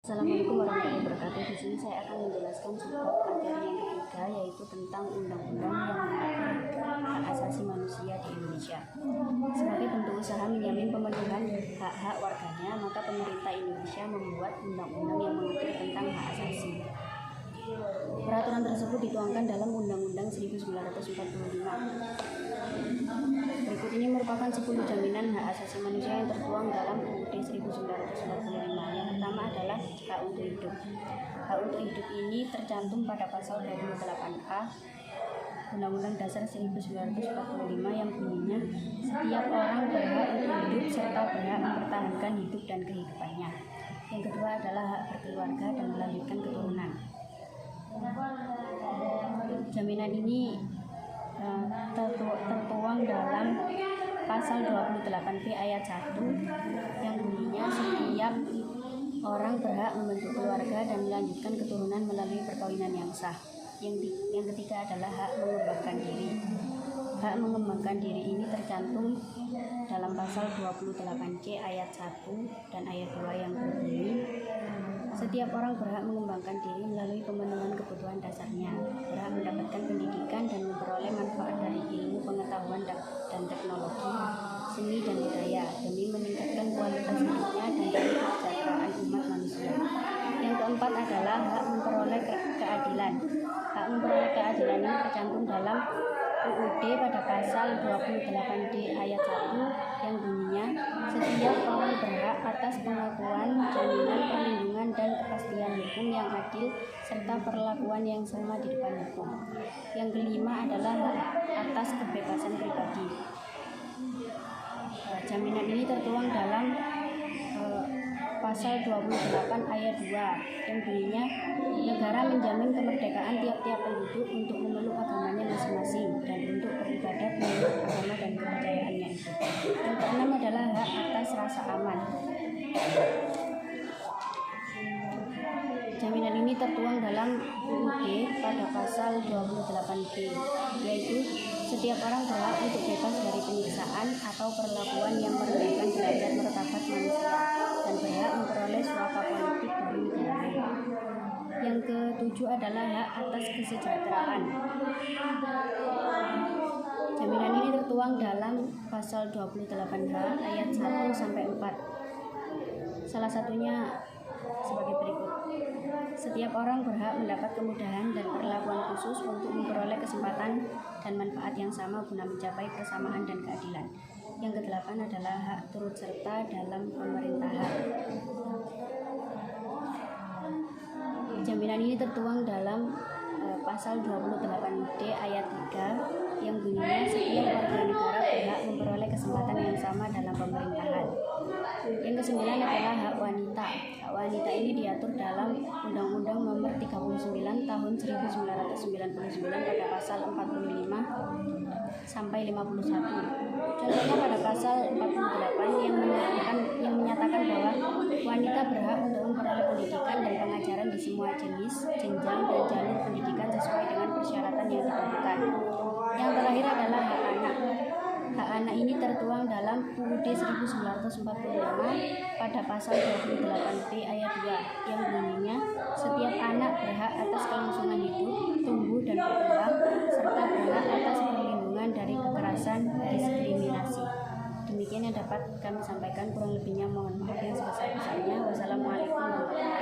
Assalamualaikum warahmatullahi wabarakatuh. Di sini saya akan menjelaskan sebuah materi yang ketiga, yaitu tentang undang-undang yang mengatur hak asasi manusia di Indonesia. Sebagai bentuk usaha menjamin pemenuhan hak-hak warganya, maka pemerintah Indonesia membuat undang-undang yang mengatur tentang hak asasi. Peraturan tersebut dituangkan dalam Undang-Undang 1945. Berikut ini merupakan 10 jaminan hak asasi manusia yang tertuang dalam UUD 1945. Yang pertama adalah hak untuk hidup. Hak untuk hidup ini tercantum pada pasal 28A Undang-Undang Dasar 1945 yang bunyinya, setiap orang berhak untuk hidup serta berhak mempertahankan hidup dan kehidupannya. Yang kedua adalah hak berkeluarga dan melanjutkan keturunan. Jaminan ini tertuang dalam pasal 28B ayat 1 yang bunyinya, setiap orang berhak membentuk keluarga dan melanjutkan keturunan melalui perkawinan yang sah. Yang ketiga adalah hak mengembangkan diri. Hak mengembangkan diri ini tercantum dalam pasal 28C ayat 1 dan ayat 2 yang berbunyi, setiap orang berhak mengembangkan diri melalui pemenuhan kebutuhan dasarnya, berhak mendapatkan pendidikan dan memperoleh manfaat dari ilmu, pengetahuan, dan teknologi, seni dan budaya demi meningkatkan kualitas hidupnya dan kesejahteraan umat manusia. Yang keempat adalah hak memperoleh keadilan. Hak memperoleh keadilan ini tercantum dalam UUD pada pasal 28D ayat 1 yang bunyinya, setiap orang berhak atas pengakuan, jaminan perlindungan dan kepastian hukum yang adil serta perlakuan yang sama di depan hukum. Yang kelima adalah hak atas kebebasan pribadi. Jaminan ini tertuang dalam pasal 28 ayat 2 yang bunyinya, negara menjamin kemerdekaan tiap-tiap penduduk untuk memeluk agamanya masing-masing dan untuk beribadat menurut agama dan kepercayaannya itu. Yang keenam adalah hak atas rasa aman. Jaminan ini tertuang dalam UUD pada pasal 28B, yaitu setiap orang berhak untuk bebas dari penyiksaan atau perlakuan yang merendahkan derajat martabat manusia dan berhak memperoleh suaka politik dari negara. Yang ketujuh adalah hak atas kesejahteraan. Jaminan ini tertuang dalam pasal 28H ayat 1 sampai 4. Salah satunya sebagai berikut. Setiap orang berhak mendapat kemudahan dan perlakuan khusus untuk memperoleh kesempatan dan manfaat yang sama guna mencapai persamaan dan keadilan. Yang kedelapan adalah hak turut serta dalam pemerintahan. Jaminan ini tertuang dalam pasal 28D ayat 3 yang bunyinya, setiap warga negara berhak memperoleh kesempatan yang sama dalam pemerintahan. Yang kesembilan adalah hak wanita. Hak wanita ini diatur dalam Undang-Undang Nomor 39 Tahun 1999 pada pasal 45 sampai 51. Contohnya pada pasal 48 yang menyatakan bahwa wanita berhak untuk memperoleh pendidikan dan pengajaran di semua jenis, jenjang, dan jalur pendidikan sesuai dengan persyaratan yang ditentukan. Yang terakhir adalah hak anak. Hak anak ini tertuang dalam UUD 1945 pada pasal 28B ayat 2 yang bunyinya, setiap anak berhak atas kelangsungan hidup, tumbuh dan berkembang serta berhak atas perlindungan dari kekerasan, diskriminasi. Demikian yang dapat kami sampaikan, kurang lebihnya mohon maaf yang sebesar-besarnya. Wassalamualaikum warahmatullahi wabarakatuh.